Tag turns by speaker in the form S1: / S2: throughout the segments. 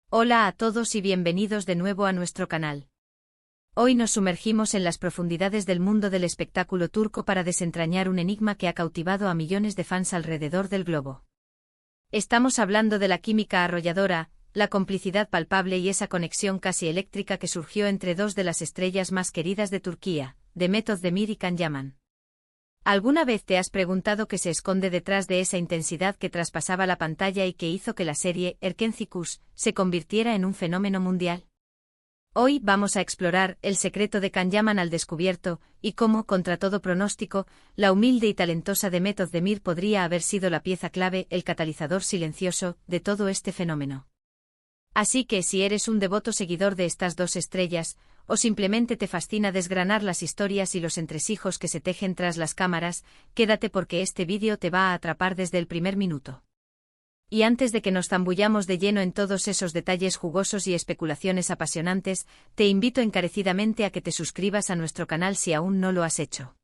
S1: Hola a todos y bienvenidos de nuevo a nuestro canal. Hoy nos sumergimos en las profundidades del mundo del espectáculo turco para desentrañar un enigma que ha cautivado a millones de fans alrededor del globo. Estamos hablando de la química arrolladora, la complicidad palpable y esa conexión casi eléctrica que surgió entre dos de las estrellas más queridas de Turquía, Demet Özdemir y Can Yaman. ¿Alguna vez te has preguntado qué se esconde detrás de esa intensidad que traspasaba la pantalla y que hizo que la serie Erkenci se convirtiera en un fenómeno mundial? Hoy vamos a explorar el secreto de Can Yaman al descubierto y cómo, contra todo pronóstico, la humilde y talentosa Demet Özdemir podría haber sido la pieza clave, el catalizador silencioso, de todo este fenómeno. Así que si eres un devoto seguidor de estas dos estrellas, o simplemente te fascina desgranar las historias y los entresijos que se tejen tras las cámaras, quédate porque este vídeo te va a atrapar desde el primer minuto. Y antes de que nos zambullamos de lleno en todos esos detalles jugosos y especulaciones apasionantes, te invito encarecidamente a que te suscribas a nuestro canal si aún no lo has hecho.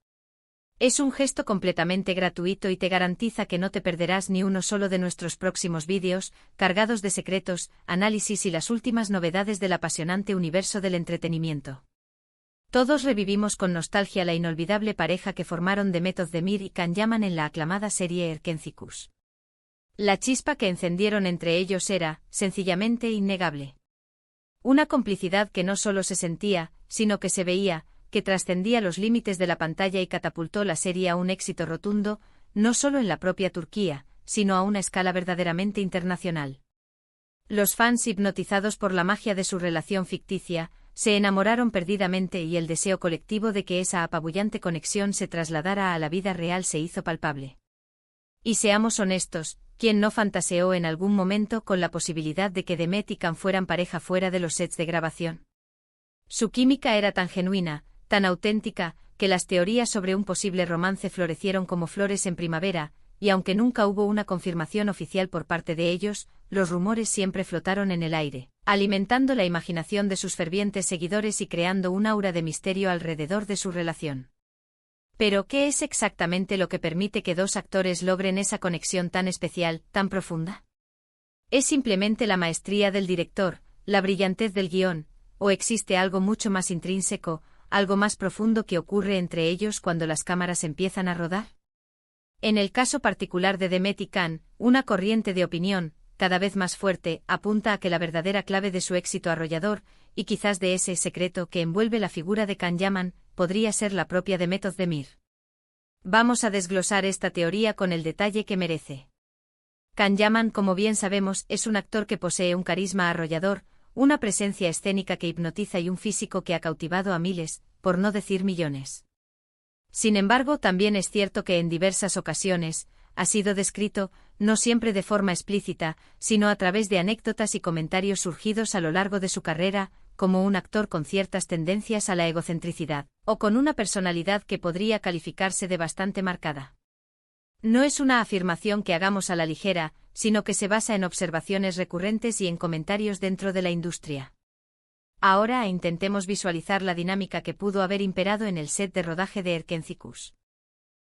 S1: Es un gesto completamente gratuito y te garantiza que no te perderás ni uno solo de nuestros próximos vídeos, cargados de secretos, análisis y las últimas novedades del apasionante universo del entretenimiento. Todos revivimos con nostalgia la inolvidable pareja que formaron Demet Özdemir y Can Yaman en la aclamada serie Erkenci. La chispa que encendieron entre ellos era, sencillamente, innegable. Una complicidad que no solo se sentía, sino que se veía, que trascendía los límites de la pantalla y catapultó la serie a un éxito rotundo, no solo en la propia Turquía, sino a una escala verdaderamente internacional. Los fans, hipnotizados por la magia de su relación ficticia, se enamoraron perdidamente y el deseo colectivo de que esa apabullante conexión se trasladara a la vida real se hizo palpable. Y seamos honestos, ¿quién no fantaseó en algún momento con la posibilidad de que Demet y Can fueran pareja fuera de los sets de grabación? Su química era tan genuina, tan auténtica, que las teorías sobre un posible romance florecieron como flores en primavera, y aunque nunca hubo una confirmación oficial por parte de ellos, los rumores siempre flotaron en el aire, alimentando la imaginación de sus fervientes seguidores y creando un aura de misterio alrededor de su relación. Pero, ¿qué es exactamente lo que permite que dos actores logren esa conexión tan especial, tan profunda? ¿Es simplemente la maestría del director, la brillantez del guión, o existe algo mucho más intrínseco, algo más profundo que ocurre entre ellos cuando las cámaras empiezan a rodar? En el caso particular de Demet y Can, una corriente de opinión, cada vez más fuerte, apunta a que la verdadera clave de su éxito arrollador, y quizás de ese secreto que envuelve la figura de Can Yaman, podría ser la propia Demet Özdemir. Vamos a desglosar esta teoría con el detalle que merece. Can Yaman, como bien sabemos, es un actor que posee un carisma arrollador, una presencia escénica que hipnotiza y un físico que ha cautivado a miles, por no decir millones. Sin embargo, también es cierto que en diversas ocasiones, ha sido descrito, no siempre de forma explícita, sino a través de anécdotas y comentarios surgidos a lo largo de su carrera, como un actor con ciertas tendencias a la egocentricidad, o con una personalidad que podría calificarse de bastante marcada. No es una afirmación que hagamos a la ligera, sino que se basa en observaciones recurrentes y en comentarios dentro de la industria. Ahora intentemos visualizar la dinámica que pudo haber imperado en el set de rodaje de Erkenci.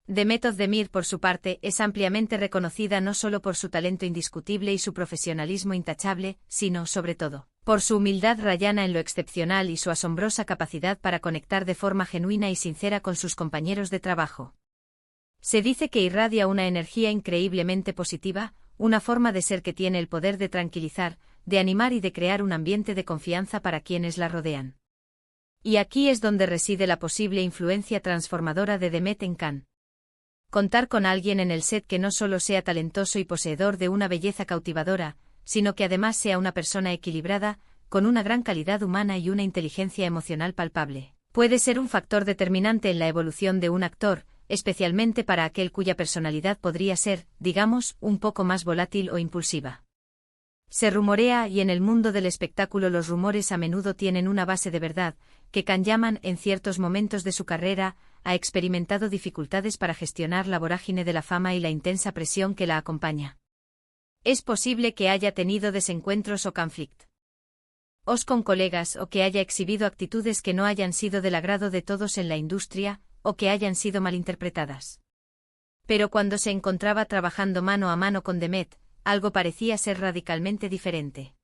S1: Demet Özdemir, por su parte, es ampliamente reconocida no solo por su talento indiscutible y su profesionalismo intachable, sino, sobre todo, por su humildad rayana en lo excepcional y su asombrosa capacidad para conectar de forma genuina y sincera con sus compañeros de trabajo. Se dice que irradia una energía increíblemente positiva, una forma de ser que tiene el poder de tranquilizar, de animar y de crear un ambiente de confianza para quienes la rodean. Y aquí es donde reside la posible influencia transformadora de Demet en Can. Contar con alguien en el set que no solo sea talentoso y poseedor de una belleza cautivadora, sino que además sea una persona equilibrada, con una gran calidad humana y una inteligencia emocional palpable, puede ser un factor determinante en la evolución de un actor, especialmente para aquel cuya personalidad podría ser, digamos, un poco más volátil o impulsiva. Se rumorea, y en el mundo del espectáculo los rumores a menudo tienen una base de verdad, que Can Yaman, en ciertos momentos de su carrera, ha experimentado dificultades para gestionar la vorágine de la fama y la intensa presión que la acompaña. Es posible que haya tenido desencuentros o conflictos con colegas o que haya exhibido actitudes que no hayan sido del agrado de todos en la industria, o que hayan sido malinterpretadas. Pero cuando se encontraba trabajando mano a mano con Demet, algo parecía ser radicalmente diferente.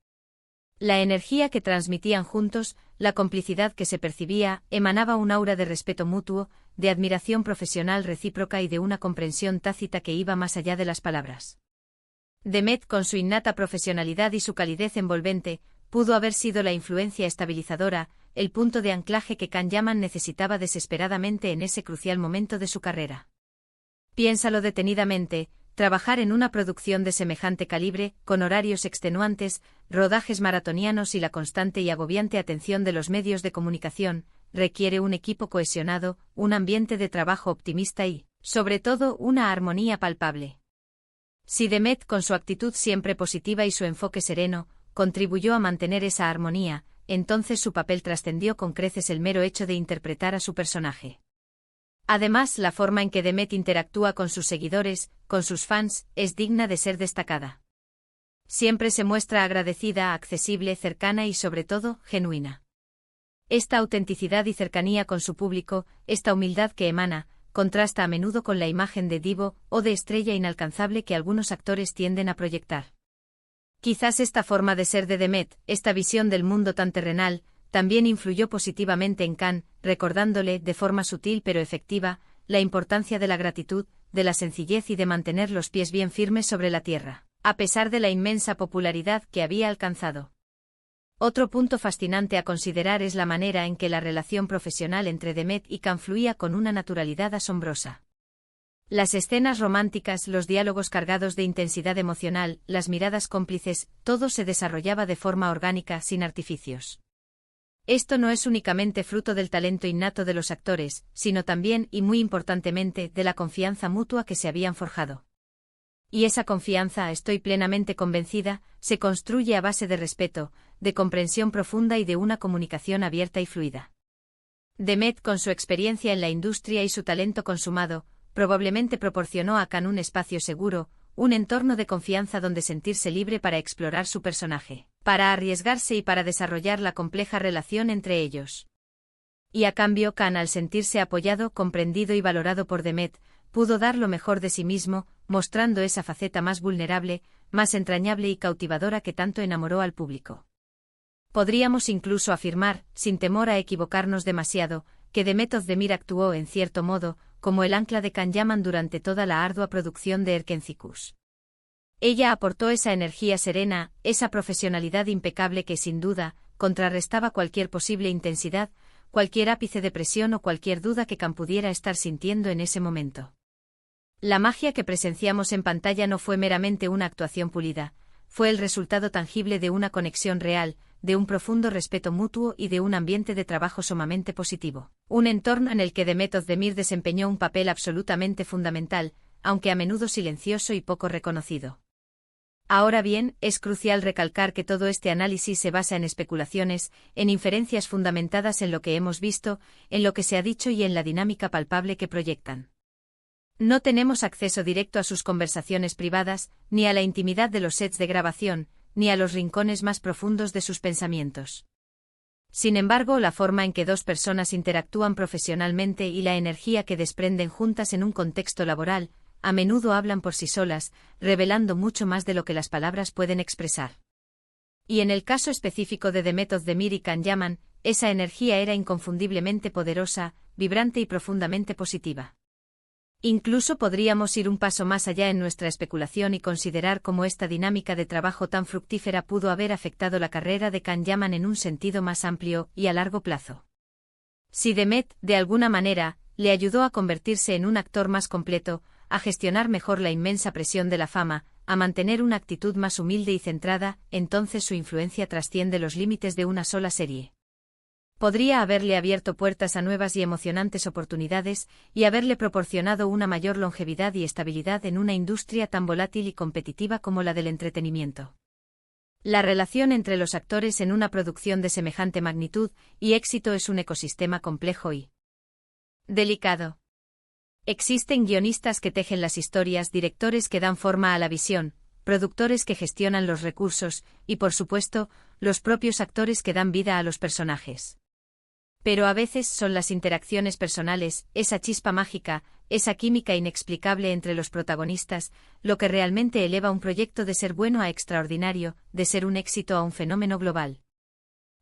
S1: La energía que transmitían juntos, la complicidad que se percibía, emanaba un aura de respeto mutuo, de admiración profesional recíproca y de una comprensión tácita que iba más allá de las palabras. Demet, con su innata profesionalidad y su calidez envolvente, pudo haber sido la influencia estabilizadora, el punto de anclaje que Can Yaman necesitaba desesperadamente en ese crucial momento de su carrera. Piénsalo detenidamente. Trabajar en una producción de semejante calibre, con horarios extenuantes, rodajes maratonianos y la constante y agobiante atención de los medios de comunicación, requiere un equipo cohesionado, un ambiente de trabajo optimista y, sobre todo, una armonía palpable. Si Demet, con su actitud siempre positiva y su enfoque sereno, contribuyó a mantener esa armonía, entonces su papel trascendió con creces el mero hecho de interpretar a su personaje. Además, la forma en que Demet interactúa con sus seguidores, con sus fans, es digna de ser destacada. Siempre se muestra agradecida, accesible, cercana y sobre todo, genuina. Esta autenticidad y cercanía con su público, esta humildad que emana, contrasta a menudo con la imagen de divo o de estrella inalcanzable que algunos actores tienden a proyectar. Quizás esta forma de ser de Demet, esta visión del mundo tan terrenal, también influyó positivamente en Can, recordándole, de forma sutil pero efectiva, la importancia de la gratitud, de la sencillez y de mantener los pies bien firmes sobre la tierra, a pesar de la inmensa popularidad que había alcanzado. Otro punto fascinante a considerar es la manera en que la relación profesional entre Demet y Can fluía con una naturalidad asombrosa. Las escenas románticas, los diálogos cargados de intensidad emocional, las miradas cómplices, todo se desarrollaba de forma orgánica, sin artificios. Esto no es únicamente fruto del talento innato de los actores, sino también, y muy importantemente, de la confianza mutua que se habían forjado. Y esa confianza, estoy plenamente convencida, se construye a base de respeto, de comprensión profunda y de una comunicación abierta y fluida. Demet, con su experiencia en la industria y su talento consumado, probablemente proporcionó a Can un espacio seguro, un entorno de confianza donde sentirse libre para explorar su personaje, para arriesgarse y para desarrollar la compleja relación entre ellos. Y a cambio Can, al sentirse apoyado, comprendido y valorado por Demet, pudo dar lo mejor de sí mismo, mostrando esa faceta más vulnerable, más entrañable y cautivadora que tanto enamoró al público. Podríamos incluso afirmar, sin temor a equivocarnos demasiado, que Demet Özdemir actuó, en cierto modo, como el ancla de Can Yaman durante toda la ardua producción de Erkencikus. Ella aportó esa energía serena, esa profesionalidad impecable que, sin duda, contrarrestaba cualquier posible intensidad, cualquier ápice de presión o cualquier duda que Can pudiera estar sintiendo en ese momento. La magia que presenciamos en pantalla no fue meramente una actuación pulida, fue el resultado tangible de una conexión real, de un profundo respeto mutuo y de un ambiente de trabajo sumamente positivo. Un entorno en el que Demet Özdemir desempeñó un papel absolutamente fundamental, aunque a menudo silencioso y poco reconocido. Ahora bien, es crucial recalcar que todo este análisis se basa en especulaciones, en inferencias fundamentadas en lo que hemos visto, en lo que se ha dicho y en la dinámica palpable que proyectan. No tenemos acceso directo a sus conversaciones privadas, ni a la intimidad de los sets de grabación, ni a los rincones más profundos de sus pensamientos. Sin embargo, la forma en que dos personas interactúan profesionalmente y la energía que desprenden juntas en un contexto laboral, a menudo hablan por sí solas, revelando mucho más de lo que las palabras pueden expresar. Y en el caso específico de Demet Özdemir y Can Yaman, esa energía era inconfundiblemente poderosa, vibrante y profundamente positiva. Incluso podríamos ir un paso más allá en nuestra especulación y considerar cómo esta dinámica de trabajo tan fructífera pudo haber afectado la carrera de Can Yaman en un sentido más amplio y a largo plazo. Si Demet, de alguna manera, le ayudó a convertirse en un actor más completo, a gestionar mejor la inmensa presión de la fama, a mantener una actitud más humilde y centrada, entonces su influencia trasciende los límites de una sola serie. Podría haberle abierto puertas a nuevas y emocionantes oportunidades, y haberle proporcionado una mayor longevidad y estabilidad en una industria tan volátil y competitiva como la del entretenimiento. La relación entre los actores en una producción de semejante magnitud y éxito es un ecosistema complejo y delicado. Existen guionistas que tejen las historias, directores que dan forma a la visión, productores que gestionan los recursos, y por supuesto, los propios actores que dan vida a los personajes. Pero a veces son las interacciones personales, esa chispa mágica, esa química inexplicable entre los protagonistas, lo que realmente eleva un proyecto de ser bueno a extraordinario, de ser un éxito a un fenómeno global.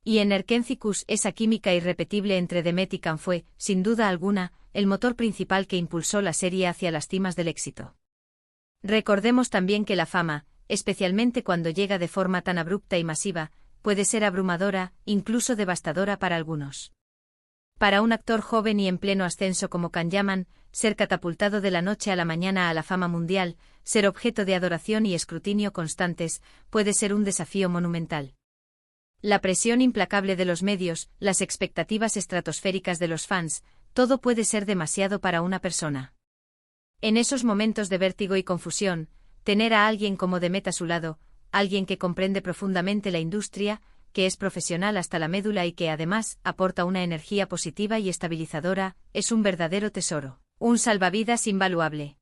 S1: Y en Erkentzicus esa química irrepetible entre Demet y Khan fue, sin duda alguna, el motor principal que impulsó la serie hacia las cimas del éxito. Recordemos también que la fama, especialmente cuando llega de forma tan abrupta y masiva, puede ser abrumadora, incluso devastadora para algunos. Para un actor joven y en pleno ascenso como Can Yaman, ser catapultado de la noche a la mañana a la fama mundial, ser objeto de adoración y escrutinio constantes, puede ser un desafío monumental. La presión implacable de los medios, las expectativas estratosféricas de los fans, todo puede ser demasiado para una persona. En esos momentos de vértigo y confusión, tener a alguien como Demet a su lado, alguien que comprende profundamente la industria, que es profesional hasta la médula y que además aporta una energía positiva y estabilizadora, es un verdadero tesoro, un salvavidas invaluable.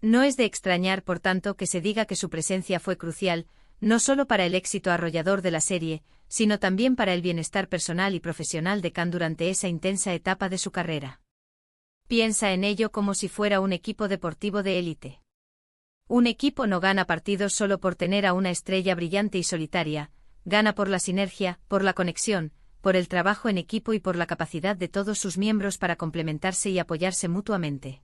S1: No es de extrañar, por tanto, que se diga que su presencia fue crucial, no solo para el éxito arrollador de la serie, sino también para el bienestar personal y profesional de Khan durante esa intensa etapa de su carrera. Piensa en ello como si fuera un equipo deportivo de élite. Un equipo no gana partidos solo por tener a una estrella brillante y solitaria, gana por la sinergia, por la conexión, por el trabajo en equipo y por la capacidad de todos sus miembros para complementarse y apoyarse mutuamente.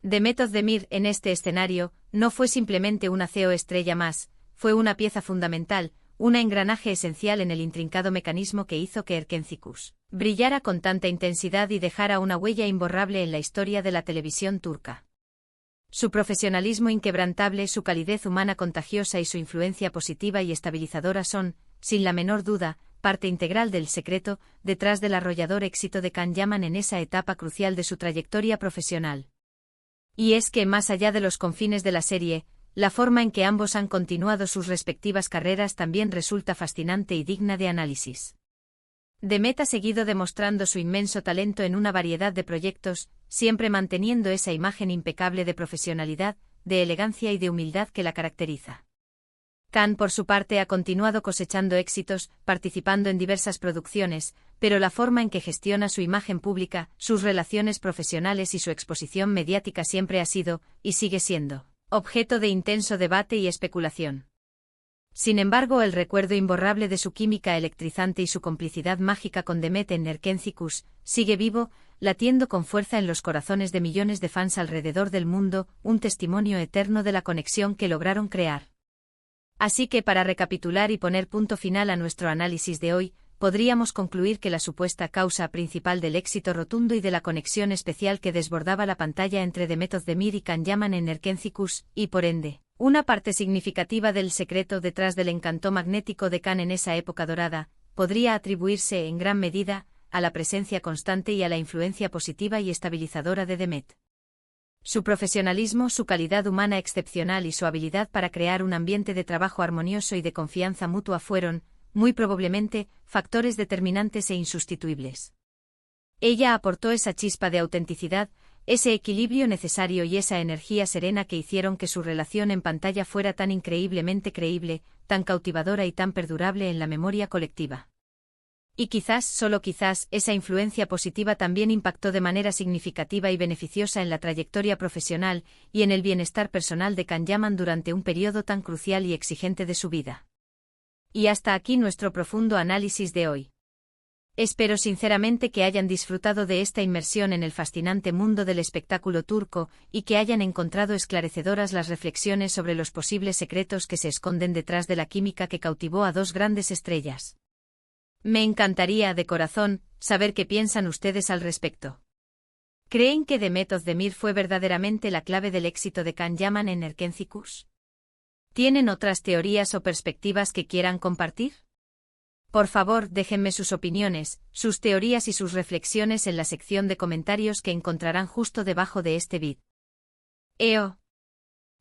S1: Demet Özdemir en este escenario no fue simplemente una CEO estrella más, fue una pieza fundamental, un engranaje esencial en el intrincado mecanismo que hizo que Erkentzicus brillara con tanta intensidad y dejara una huella imborrable en la historia de la televisión turca. Su profesionalismo inquebrantable, su calidez humana contagiosa y su influencia positiva y estabilizadora son, sin la menor duda, parte integral del secreto detrás del arrollador éxito de Can Yaman en esa etapa crucial de su trayectoria profesional. Y es que, más allá de los confines de la serie, la forma en que ambos han continuado sus respectivas carreras también resulta fascinante y digna de análisis. Demet ha seguido demostrando su inmenso talento en una variedad de proyectos, siempre manteniendo esa imagen impecable de profesionalidad, de elegancia y de humildad que la caracteriza. Khan, por su parte, ha continuado cosechando éxitos, participando en diversas producciones, pero la forma en que gestiona su imagen pública, sus relaciones profesionales y su exposición mediática siempre ha sido, y sigue siendo, objeto de intenso debate y especulación. Sin embargo, el recuerdo imborrable de su química electrizante y su complicidad mágica con Demet en Erkentzicus sigue vivo, latiendo con fuerza en los corazones de millones de fans alrededor del mundo, un testimonio eterno de la conexión que lograron crear. Así que, para recapitular y poner punto final a nuestro análisis de hoy, podríamos concluir que la supuesta causa principal del éxito rotundo y de la conexión especial que desbordaba la pantalla entre Demet Özdemir y Can Yaman en Erkentzicus, y por ende, una parte significativa del secreto detrás del encanto magnético de Khan en esa época dorada, podría atribuirse en gran medida a la presencia constante y a la influencia positiva y estabilizadora de Demet. Su profesionalismo, su calidad humana excepcional y su habilidad para crear un ambiente de trabajo armonioso y de confianza mutua fueron, muy probablemente, factores determinantes e insustituibles. Ella aportó esa chispa de autenticidad, ese equilibrio necesario y esa energía serena que hicieron que su relación en pantalla fuera tan increíblemente creíble, tan cautivadora y tan perdurable en la memoria colectiva. Y quizás, solo quizás, esa influencia positiva también impactó de manera significativa y beneficiosa en la trayectoria profesional y en el bienestar personal de Can Yaman durante un periodo tan crucial y exigente de su vida. Y hasta aquí nuestro profundo análisis de hoy. Espero sinceramente que hayan disfrutado de esta inmersión en el fascinante mundo del espectáculo turco y que hayan encontrado esclarecedoras las reflexiones sobre los posibles secretos que se esconden detrás de la química que cautivó a dos grandes estrellas. Me encantaría, de corazón, saber qué piensan ustedes al respecto. ¿Creen que Demet Özdemir fue verdaderamente la clave del éxito de Can Yaman en Erkentzicus? ¿Tienen otras teorías o perspectivas que quieran compartir? Por favor, déjenme sus opiniones, sus teorías y sus reflexiones en la sección de comentarios que encontrarán justo debajo de este vídeo.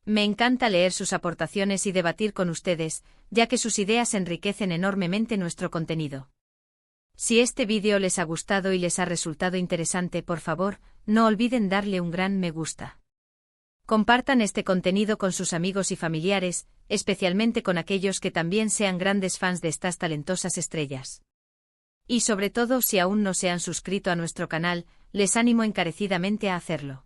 S1: Me encanta leer sus aportaciones y debatir con ustedes, ya que sus ideas enriquecen enormemente nuestro contenido. Si este vídeo les ha gustado y les ha resultado interesante, por favor, no olviden darle un gran me gusta. Compartan este contenido con sus amigos y familiares, especialmente con aquellos que también sean grandes fans de estas talentosas estrellas. Y sobre todo, si aún no se han suscrito a nuestro canal, les animo encarecidamente a hacerlo.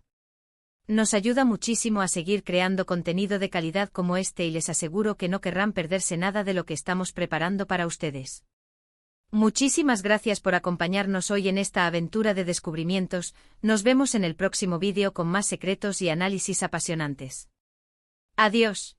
S1: Nos ayuda muchísimo a seguir creando contenido de calidad como este y les aseguro que no querrán perderse nada de lo que estamos preparando para ustedes. Muchísimas gracias por acompañarnos hoy en esta aventura de descubrimientos, nos vemos en el próximo vídeo con más secretos y análisis apasionantes. Adiós.